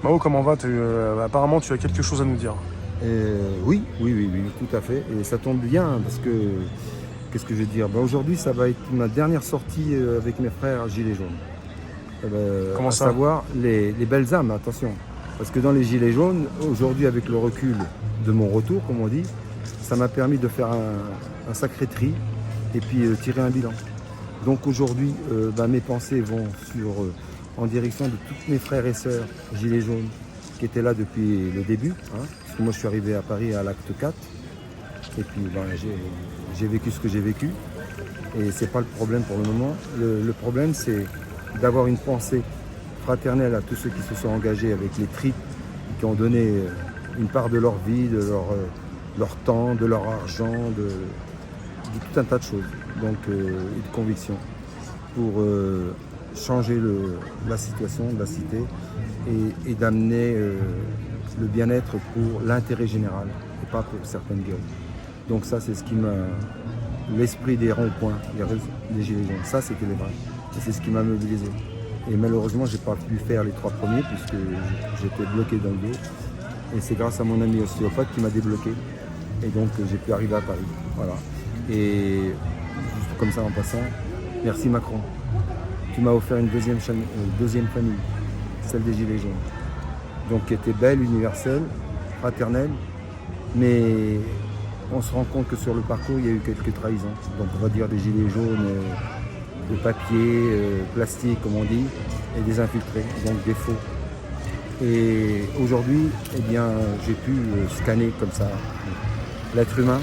Mao, comment va? Apparemment, tu as quelque chose à nous dire. Oui, oui, oui, oui, tout à fait. Et ça tombe bien parce que, qu'est-ce que je veux dire? Aujourd'hui, ça va être ma dernière sortie avec mes frères Gilets jaunes. Comment À ça? savoir les belles âmes, attention. Parce que dans les Gilets jaunes, aujourd'hui, avec le recul de mon retour, comme on dit, ça m'a permis de faire un sacré tri et puis tirer un bilan. Donc aujourd'hui, mes pensées vont en direction de tous mes frères et sœurs Gilets jaunes qui étaient là depuis le début. Hein, parce que moi, je suis arrivé à Paris à l'acte 4. Et puis, j'ai vécu ce que j'ai vécu. Et ce n'est pas le problème pour le moment. Le problème, c'est d'avoir une pensée fraternelle à tous ceux qui se sont engagés avec les tripes, qui ont donné une part de leur vie, de leur temps, de leur argent, de tout un tas de choses, donc, et de convictions, pour changer la situation de la cité et d'amener le bien-être pour l'intérêt général et pas pour certaines gueules. Donc ça, c'est ce qui m'a... L'esprit des ronds-points, des gilets jaunes, ça c'était les vrais. Et c'est ce qui m'a mobilisé. Et malheureusement, j'ai pas pu faire les 3 premiers puisque j'étais bloqué dans le dos. Et c'est grâce à mon ami ostéopathe qui m'a débloqué. Et donc j'ai pu arriver à Paris. Voilà. Et juste comme ça en passant, merci Macron. Tu m'as offert une deuxième famille, celle des Gilets jaunes. Donc qui était belle, universelle, fraternelle, mais on se rend compte que sur le parcours, il y a eu quelques trahisons. Donc on va dire des gilets jaunes de papier, plastique comme on dit, et des infiltrés, donc des faux. Et aujourd'hui, eh bien, j'ai pu scanner comme ça l'être humain,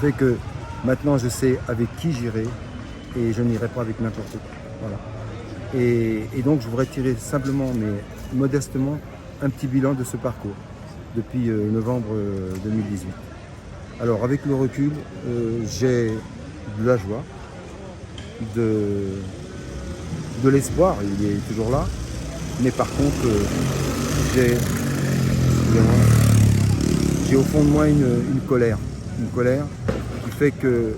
fait que maintenant je sais avec qui j'irai et je n'irai pas avec n'importe qui. Voilà. Et donc je voudrais tirer simplement, mais modestement, un petit bilan de ce parcours depuis novembre 2018. Alors avec le recul, j'ai de la joie, de l'espoir, il est toujours là, mais par contre, j'ai au fond de moi une colère qui fait que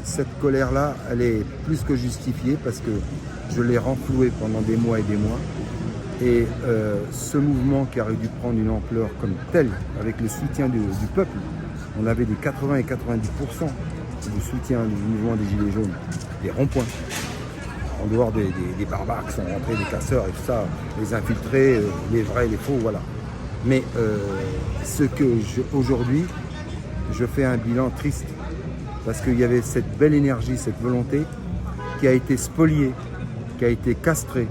cette colère-là, elle est plus que justifiée parce que je l'ai renflouée pendant des mois et des mois. Et ce mouvement qui aurait dû prendre une ampleur comme telle, avec le soutien du peuple, on avait des 80 et 90% du soutien du mouvement des Gilets jaunes, des ronds-points, en dehors des barbares qui sont rentrés, des casseurs et tout ça, les infiltrés, les vrais, les faux, voilà. Mais aujourd'hui, je fais un bilan triste, parce qu'il y avait cette belle énergie, cette volonté, qui a été spoliée, qui a été castrée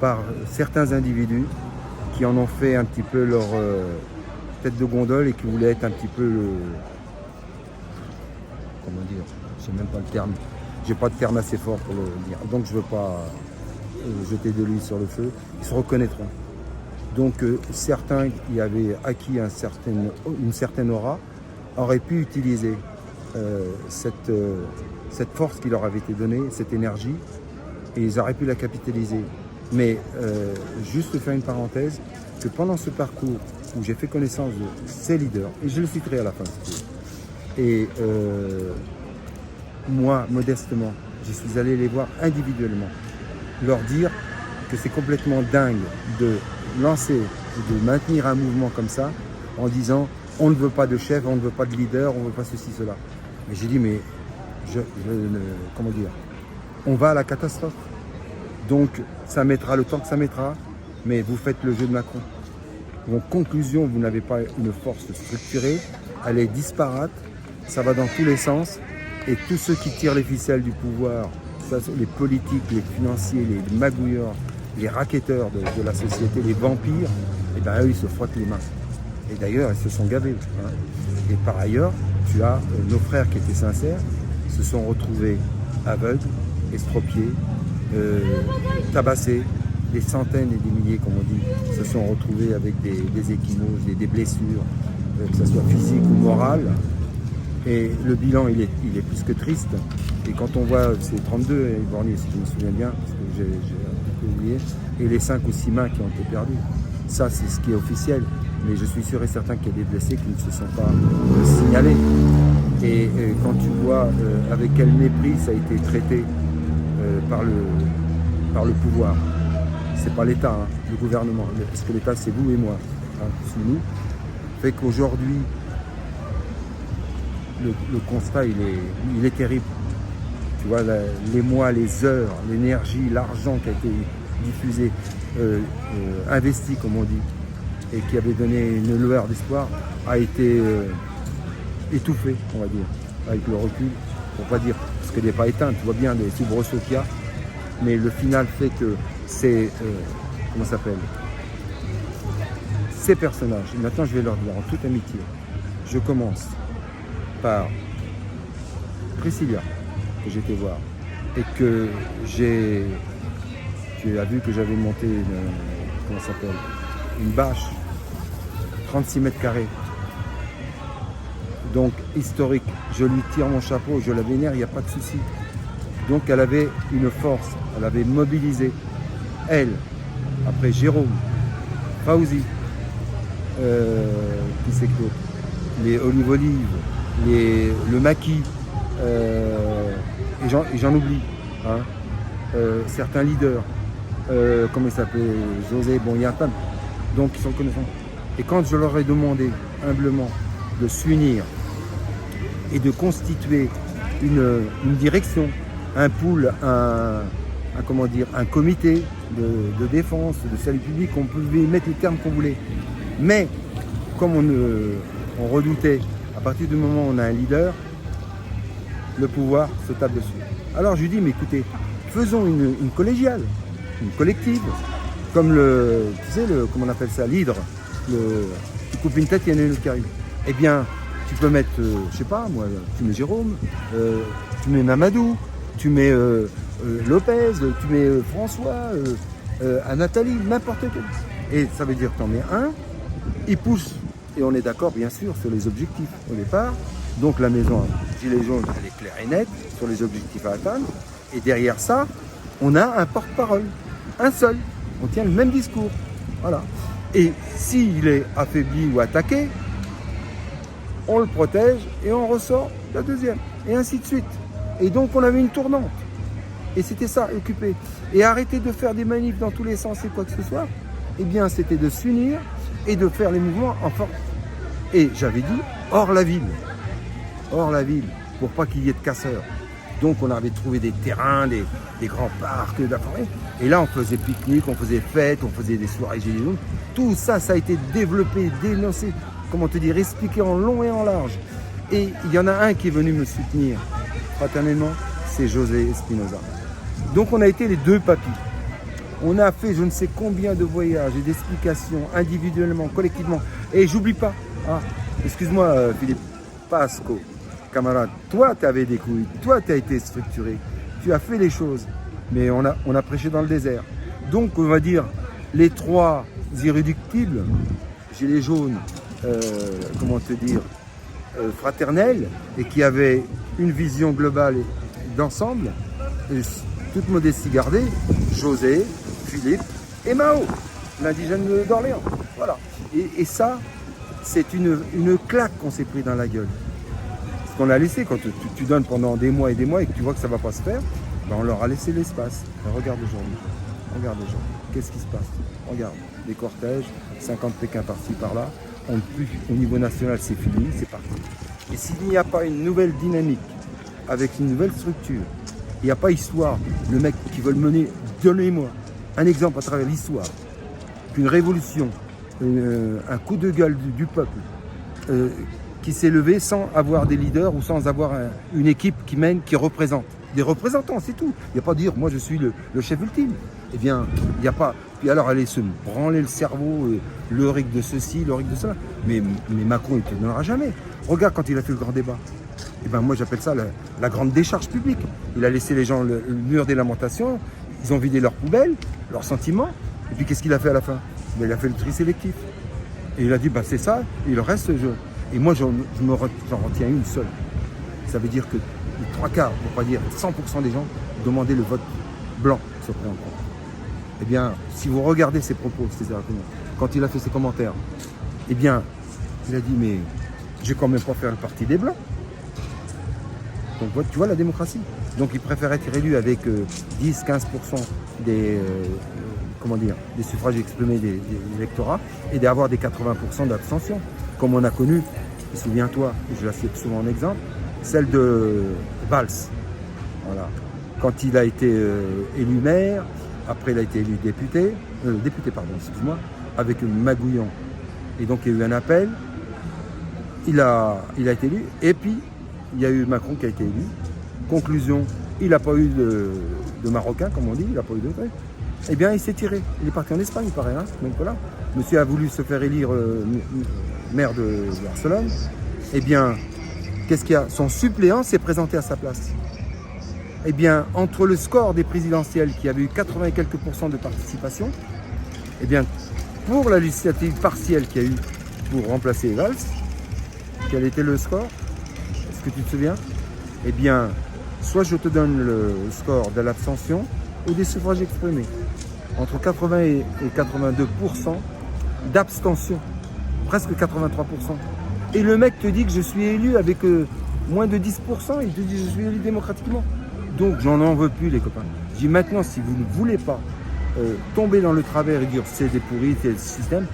par certains individus qui en ont fait un petit peu leur tête de gondole et qui voulaient être un petit peu comment dire, je sais même pas le terme, j'ai pas de terme assez fort pour le dire, donc je veux pas jeter de l'huile sur le feu, ils se reconnaîtront. Donc certains qui avaient acquis une certaine aura auraient pu utiliser cette force qui leur avait été donnée, cette énergie, et ils auraient pu la capitaliser. Mais juste faire une parenthèse, que pendant ce parcours où j'ai fait connaissance de ces leaders, et je le citerai à la fin, et moi, modestement, je suis allé les voir individuellement, leur dire que c'est complètement dingue de lancer, de maintenir un mouvement comme ça, en disant on ne veut pas de chef, on ne veut pas de leader, on ne veut pas ceci, cela. Mais j'ai dit, mais comment dire, on va à la catastrophe. Donc ça mettra le temps que ça mettra, mais vous faites le jeu de Macron. En conclusion, vous n'avez pas une force structurée, elle est disparate, ça va dans tous les sens, et tous ceux qui tirent les ficelles du pouvoir, les politiques, les financiers, les magouilleurs, les racketteurs de la société, les vampires, et bien eux ils se frottent les mains. Et d'ailleurs ils se sont gavés. Hein. Et par ailleurs, tu as nos frères qui étaient sincères, se sont retrouvés aveugles, estropiés, tabassés, des centaines et des milliers, comme on dit, se sont retrouvés avec des échymoses, des blessures, que ce soit physique ou morale. Et le bilan, il est plus que triste. Et quand on voit ces 32 borniers, si je me souviens bien, parce que j'ai un peu oublié, et les 5 ou 6 mains qui ont été perdues, ça c'est ce qui est officiel. Mais je suis sûr et certain qu'il y a des blessés qui ne se sont pas signalés. Et quand tu vois avec quel mépris ça a été traité par le pouvoir, c'est pas l'État, hein, le gouvernement, parce que l'État c'est vous et moi, hein, c'est nous, fait qu'aujourd'hui, le constat il est terrible. Tu vois, les mois, les heures, l'énergie, l'argent qui a été diffusé, investi comme on dit, et qui avait donné une lueur d'espoir, a été étouffé, on va dire, avec le recul, pour pas dire, parce qu'elle n'est pas éteinte, tu vois bien les soubresauts qu'il y a, mais le final fait que c'est, comment ça s'appelle, ces personnages, maintenant je vais leur dire en toute amitié, je commence par Priscilla, que j'étais voir, et que tu as vu que j'avais monté comment ça s'appelle, une bâche, 36 mètres carrés, donc historique, je lui tire mon chapeau, je la vénère, il n'y a pas de souci. Donc elle avait une force, elle avait mobilisé, elle, après Jérôme, Fauzi, qui c'est que d'autre, les olives, le maquis, et j'en oublie, hein, certains leaders, comment il s'appelait, José, bon il y a plein, donc ils sont connaissants. Et quand je leur ai demandé humblement de s'unir et de constituer une direction, un pool, comment dire, un comité de défense, de salut public, on pouvait mettre les termes qu'on voulait. Mais comme on redoutait, à partir du moment où on a un leader, le pouvoir se tape dessus. Alors je lui dis, mais écoutez, faisons une collégiale, une collective, comme tu sais, comment on appelle ça, l'hydre, tu coupes une tête, il y en a une autre qui arrive. Eh bien, tu peux mettre, je sais pas, moi, tu mets Jérôme, tu mets Mamadou, tu mets Lopez, tu mets François, Nathalie, n'importe quel. Et ça veut dire que tu en mets un, il pousse, et on est d'accord bien sûr sur les objectifs au départ. Donc la maison Gilet jaune, elle est claire et nette sur les objectifs à atteindre. Et derrière ça, on a un porte-parole, un seul. On tient le même discours. Voilà. Et s'il est affaibli ou attaqué, on le protège et on ressort la deuxième. Et ainsi de suite. Et donc on avait une tournante. Et c'était ça, occupé. Et arrêter de faire des manifs dans tous les sens et quoi que ce soit, eh bien c'était de s'unir et de faire les mouvements en force. Et j'avais dit, hors la ville, pour pas qu'il y ait de casseurs. Donc on avait trouvé des terrains, des grands parcs de la forêt. Et là on faisait pique-nique, on faisait fête, on faisait des soirées gilets jaunes. Tout ça, ça a été développé, dénoncé, comment te dire, expliqué en long et en large. Et il y en a un qui est venu me soutenir fraternellement, c'est José Espinoza. Donc on a été les deux papis. On a fait je ne sais combien de voyages et d'explications individuellement, collectivement. Et j'oublie pas, excuse-moi Philippe, Pasco, camarade, toi tu avais des couilles, toi tu as été structuré, tu as fait les choses, mais on a prêché dans le désert. Donc on va dire les trois irréductibles, gilets jaunes, comment te dire, fraternels, et qui avaient une vision globale d'ensemble, toute modestie gardée, José, Philippe et Mao, l'indigène d'Orléans. Voilà. Et ça, c'est une claque qu'on s'est pris dans la gueule. Ce qu'on a laissé, quand tu donnes pendant des mois et que tu vois que ça ne va pas se faire, ben on leur a laissé l'espace. Ben regarde aujourd'hui. Qu'est-ce qui se passe? Regarde, des cortèges, 50 Pékin par-ci par-là. Au niveau national, c'est fini, c'est parti. Et s'il n'y a pas une nouvelle dynamique, avec une nouvelle structure, il n'y a pas histoire, le mec qui veut le mener, donnez-moi un exemple à travers l'histoire, qu'une révolution, un coup de gueule du peuple, qui s'est levé sans avoir des leaders ou sans avoir une équipe qui mène, qui représente. Des représentants, c'est tout. Il n'y a pas à dire, moi je suis le chef ultime. Eh bien, il n'y a pas... Puis alors, aller se branler le cerveau, le RIC de ceci, le RIC de cela. Mais Macron, il ne te donnera jamais. Regarde quand il a fait le grand débat. Eh bien, moi j'appelle ça la grande décharge publique. Il a laissé les gens le mur des lamentations, ils ont vidé leurs poubelles, leurs sentiments. Et puis qu'est-ce qu'il a fait à la fin? Ben, il a fait le tri sélectif. Et il a dit, bah, c'est ça, et le reste, Et moi, j'en retiens une seule. Ça veut dire que les 3/4, pour pas dire 100% des gens, demandaient le vote blanc sur Président. Eh bien, si vous regardez ses propos, quand il a fait ses commentaires, eh bien, il a dit, mais je vais quand même pas faire le parti des Blancs. Donc, tu vois la démocratie. Donc, il préfère être élu avec 10-15% des comment dire, des suffrages exprimés des électorats et d'avoir des 80% d'abstention, comme on a connu, et souviens-toi, et je la cite souvent en exemple, celle de Valls. Voilà. Quand il a été élu maire, après il a été élu député, excuse-moi, avec Magouillon. Et donc il y a eu un appel, il a été élu, et puis il y a eu Macron qui a été élu. Conclusion, il n'a pas eu de Marocain, comme on dit, il n'a pas eu de truc. Eh bien, il s'est tiré. Il est parti en Espagne, il paraît. Hein. Donc voilà. Monsieur a voulu se faire élire maire de Barcelone. Eh bien, qu'est-ce qu'il y a? Son suppléant s'est présenté à sa place. Eh bien, entre le score des présidentielles qui avait eu 80 et quelques % de participation, eh bien, pour la législative partielle qu'il y a eu pour remplacer Valls, quel était le score? Est-ce que tu te souviens? Eh bien, soit je te donne le score de l'abstention ou des suffrages exprimés. Entre 80 et 82% d'abstention, presque 83%. Et le mec te dit que je suis élu avec moins de 10%, il te dit que je suis élu démocratiquement. Donc j'en en veux plus les copains. Je dis maintenant, si vous ne voulez pas tomber dans le travers et dire c'est des pourris, c'est le système,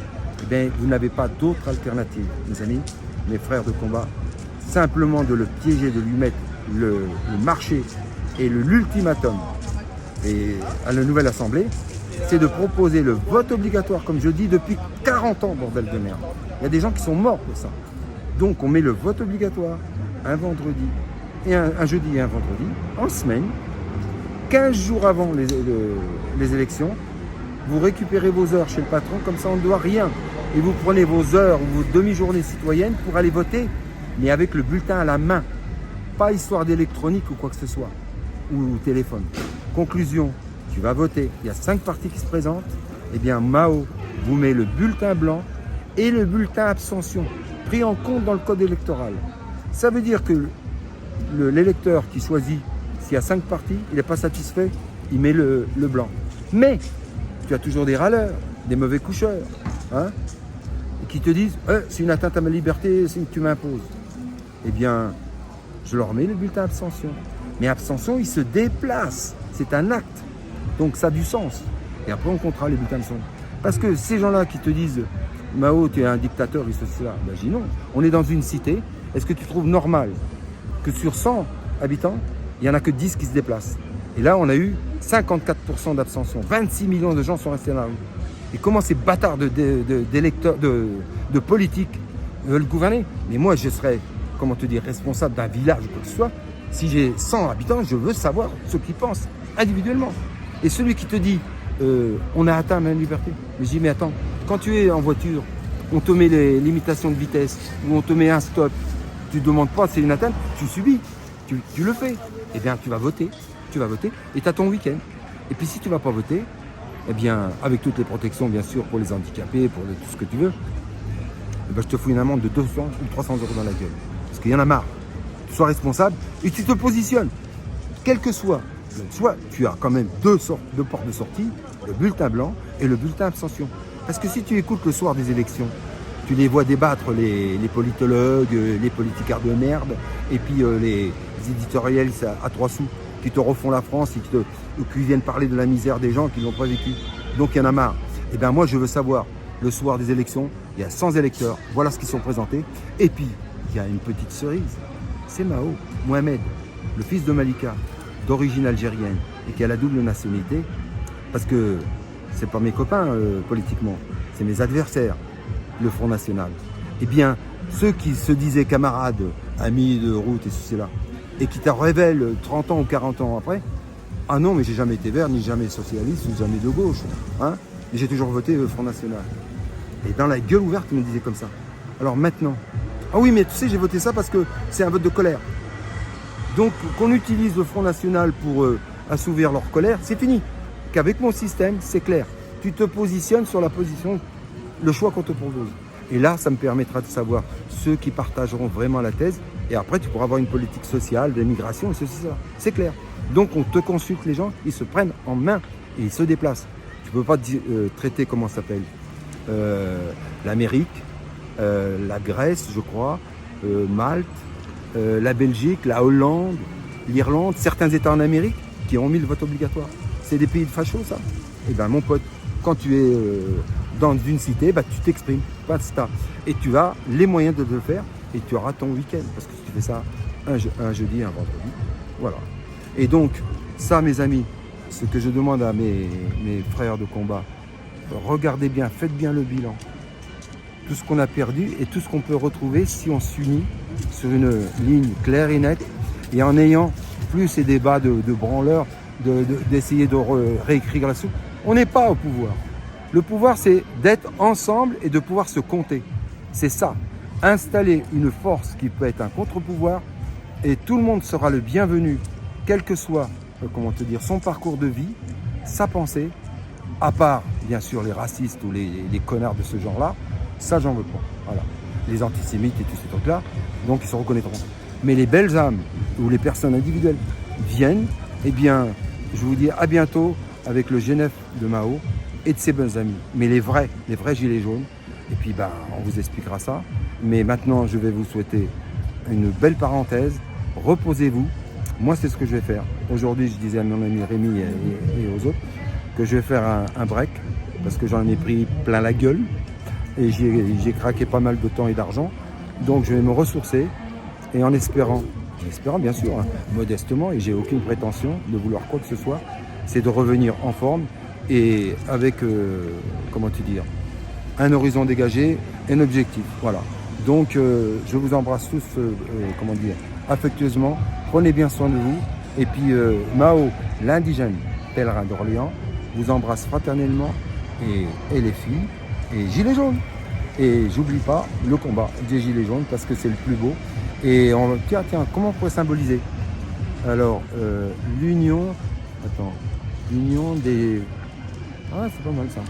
eh bien vous n'avez pas d'autre alternative, mes amis, mes frères de combat, simplement de le piéger, de lui mettre le marché et l'ultimatum à la nouvelle assemblée, c'est de proposer le vote obligatoire, comme je dis depuis 40 ans, bordel de merde. Il y a des gens qui sont morts pour ça. Donc on met le vote obligatoire un vendredi, et un jeudi et un vendredi, en semaine, 15 jours avant les élections, vous récupérez vos heures chez le patron, comme ça on ne doit rien. Et vous prenez vos heures ou vos demi-journées citoyennes pour aller voter, mais avec le bulletin à la main. Pas histoire d'électronique ou quoi que ce soit, ou téléphone. Conclusion, tu vas voter, il y a 5 partis qui se présentent, eh bien Mao vous met le bulletin blanc et le bulletin abstention, pris en compte dans le code électoral. Ça veut dire que l'électeur qui choisit, s'il y a 5 partis, il n'est pas satisfait, il met le blanc. Mais tu as toujours des râleurs, des mauvais coucheurs, hein, qui te disent c'est une atteinte à ma liberté, c'est que tu m'imposes. Eh bien, je leur mets le bulletin abstention. Mais abstention, il se déplace. C'est un acte. Donc ça a du sens. Et après, on comptera les bulletins abstention. Parce que ces gens-là qui te disent Mao, tu es un dictateur, et cela, ben, je dis non. On est dans une cité. Est-ce que tu trouves normal que sur 100 habitants, il n'y en a que 10 qui se déplacent? Et là, on a eu 54% d'abstention. 26 millions de gens sont restés dans la rue. Et comment ces bâtards d'électeurs, de politiques veulent gouverner? Mais moi, je serais, comment te dire, responsable d'un village ou quoi que ce soit. Si j'ai 100 habitants, je veux savoir ce qu'ils pensent individuellement. Et celui qui te dit on a atteint ma liberté. Mais je dis mais attends, quand tu es en voiture, on te met les limitations de vitesse ou on te met un stop, tu ne demandes pas si c'est une atteinte, tu subis, tu le fais. Eh bien tu vas voter et tu as ton week-end. Et puis si tu ne vas pas voter, eh bien avec toutes les protections bien sûr pour les handicapés, pour tout ce que tu veux, eh bien, je te fous une amende de 200 ou 300 € dans la gueule. Parce qu'il y en a marre. Sois responsable et tu te positionnes. Quel que soit, tu as quand même deux portes de sortie, le bulletin blanc et le bulletin abstention. Parce que si tu écoutes le soir des élections, tu les vois débattre les politologues, les politicards de merde, et puis les éditorialistes à 3 sous qui te refont la France et qui viennent parler de la misère des gens qui ne l'ont pas vécu. Donc il y en a marre. Et bien moi je veux savoir, le soir des élections, il y a 100 électeurs, voilà ce qui sont présentés, et puis il y a une petite cerise. C'est Mao, Mohamed, le fils de Malika, d'origine algérienne et qui a la double nationalité, parce que c'est pas mes copains politiquement, c'est mes adversaires, le Front National. Eh bien, ceux qui se disaient camarades, amis de route et ceci là, et qui te révèlent 30 ans ou 40 ans après, ah non, mais j'ai jamais été vert, ni jamais socialiste, ni jamais de gauche, hein, et j'ai toujours voté Front National. Et dans la gueule ouverte, ils me disaient comme ça. Alors maintenant, ah oui, mais tu sais, j'ai voté ça parce que c'est un vote de colère. Donc, qu'on utilise le Front National pour assouvir leur colère, c'est fini. Qu'avec mon système, c'est clair. Tu te positionnes sur la position, le choix qu'on te propose. Et là, ça me permettra de savoir ceux qui partageront vraiment la thèse. Et après, tu pourras avoir une politique sociale, d'immigration, et ceci, ça. C'est clair. Donc, on te consulte les gens, ils se prennent en main et ils se déplacent. Tu ne peux pas traiter, comment ça s'appelle, l'Amérique, la Grèce, je crois, Malte, la Belgique, la Hollande, l'Irlande, certains États en Amérique qui ont mis le vote obligatoire. C'est des pays de fachos, ça. Eh bien, mon pote, quand tu es dans une cité, bah, tu t'exprimes, basta. Et tu as les moyens de le faire et tu auras ton week-end. Parce que si tu fais ça un jeudi, un vendredi, voilà. Et donc, ça, mes amis, ce que je demande à mes frères de combat, regardez bien, faites bien le bilan. Tout ce qu'on a perdu et tout ce qu'on peut retrouver si on s'unit sur une ligne claire et nette et en ayant plus ces débats de branleurs, d'essayer de réécrire la soupe. On n'est pas au pouvoir. Le pouvoir, c'est d'être ensemble et de pouvoir se compter. C'est ça. Installer une force qui peut être un contre-pouvoir et tout le monde sera le bienvenu, quel que soit, comment te dire, son parcours de vie, sa pensée, à part, bien sûr, les racistes ou les connards de ce genre-là. Ça, j'en veux pas. Voilà. Les antisémites et tous ces trucs-là, donc ils se reconnaîtront. Mais les belles âmes ou les personnes individuelles viennent, eh bien, je vous dis à bientôt avec le G9 de Mao et de ses bons amis. Mais les vrais gilets jaunes. Et puis, ben, on vous expliquera ça. Mais maintenant, je vais vous souhaiter une belle parenthèse. Reposez-vous. Moi, c'est ce que je vais faire. Aujourd'hui, je disais à mon ami Rémi et aux autres que je vais faire un break parce que j'en ai pris plein la gueule. Et j'ai craqué pas mal de temps et d'argent. Donc je vais me ressourcer et en espérant bien sûr, hein, modestement, et j'ai aucune prétention de vouloir quoi que ce soit, c'est de revenir en forme et avec, comment te dire, un horizon dégagé, un objectif. Voilà. Donc je vous embrasse tous, comment dire, affectueusement. Prenez bien soin de vous. Et puis Mao, l'indigène pèlerin d'Orléans, vous embrasse fraternellement et les filles. Et gilets jaunes. Et j'oublie pas le combat des gilets jaunes parce que c'est le plus beau. Et tiens, comment on pourrait symboliser? Alors, l'union des... Ah, c'est pas mal ça.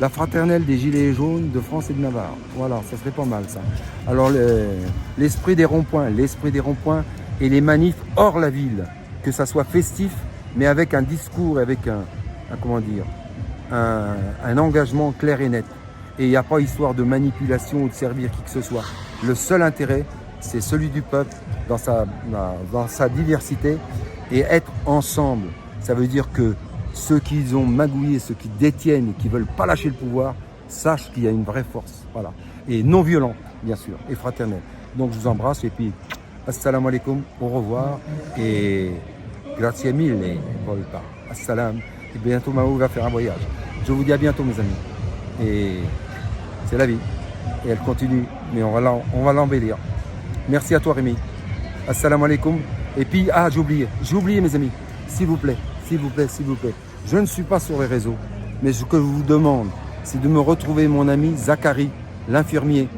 La fraternelle des gilets jaunes de France et de Navarre. Voilà, ça serait pas mal ça. Alors, l'esprit des ronds-points et les manifs hors la ville. Que ça soit festif, mais avec un discours, avec comment dire, un engagement clair et net. Et il n'y a pas histoire de manipulation ou de servir qui que ce soit. Le seul intérêt, c'est celui du peuple dans sa diversité et être ensemble. Ça veut dire que ceux qui ont magouillé, ceux qui détiennent et qui ne veulent pas lâcher le pouvoir, sachent qu'il y a une vraie force. Voilà. Et non violent, bien sûr, et fraternel. Donc je vous embrasse et puis assalamu alaikum, au revoir et grazie mille, Volta. Assalam. Et bientôt Mao va faire un voyage. Je vous dis à bientôt mes amis. Et c'est la vie. Et elle continue, mais on va l'embellir. Merci à toi Rémi. Assalamu alaikum. Et puis, j'ai oublié mes amis. S'il vous plaît. Je ne suis pas sur les réseaux, mais ce que je vous demande, c'est de me retrouver mon ami Zachary, l'infirmier,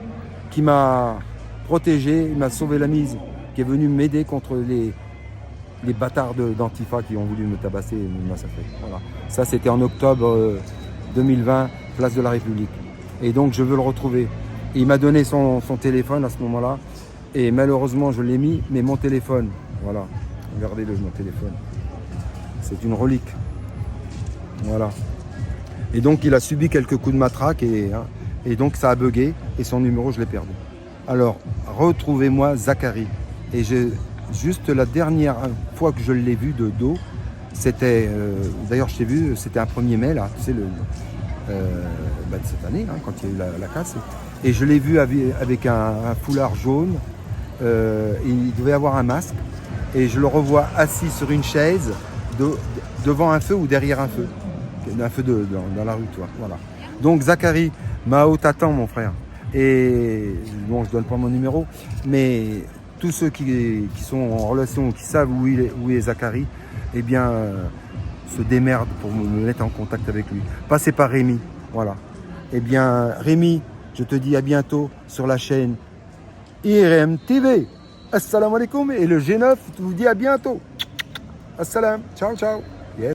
qui m'a protégé, il m'a sauvé la mise, qui est venu m'aider contre les bâtards d'Antifa qui ont voulu me tabasser et me massacrer. Voilà. Ça, c'était en octobre 2020, place de la République. Et donc, je veux le retrouver. Et il m'a donné son téléphone à ce moment-là. Et malheureusement, je l'ai mis, mais mon téléphone, voilà, regardez-le, mon téléphone. C'est une relique. Voilà. Et donc, il a subi quelques coups de matraque et donc, ça a bugué. Et son numéro, je l'ai perdu. Alors, retrouvez-moi Zachary. Et juste la dernière fois que je l'ai vu de dos, c'était, d'ailleurs je t'ai vu, c'était un 1er mai là, tu sais, de cette année, hein, quand il y a eu la casse. Et je l'ai vu avec un foulard jaune, il devait avoir un masque, et je le revois assis sur une chaise, devant un feu ou derrière un feu dans la rue, toi. Voilà. Donc Zachary, Mao t'attend mon frère. Et bon, je donne pas mon numéro, mais tous ceux qui sont en relation, qui savent où est Zachary, eh bien, se démerdent pour me mettre en contact avec lui. Passez par Rémi, voilà. Eh bien, Rémi, je te dis à bientôt sur la chaîne IRM TV. Assalamu alaikum et le G9 vous dit à bientôt. Assalam, ciao, ciao.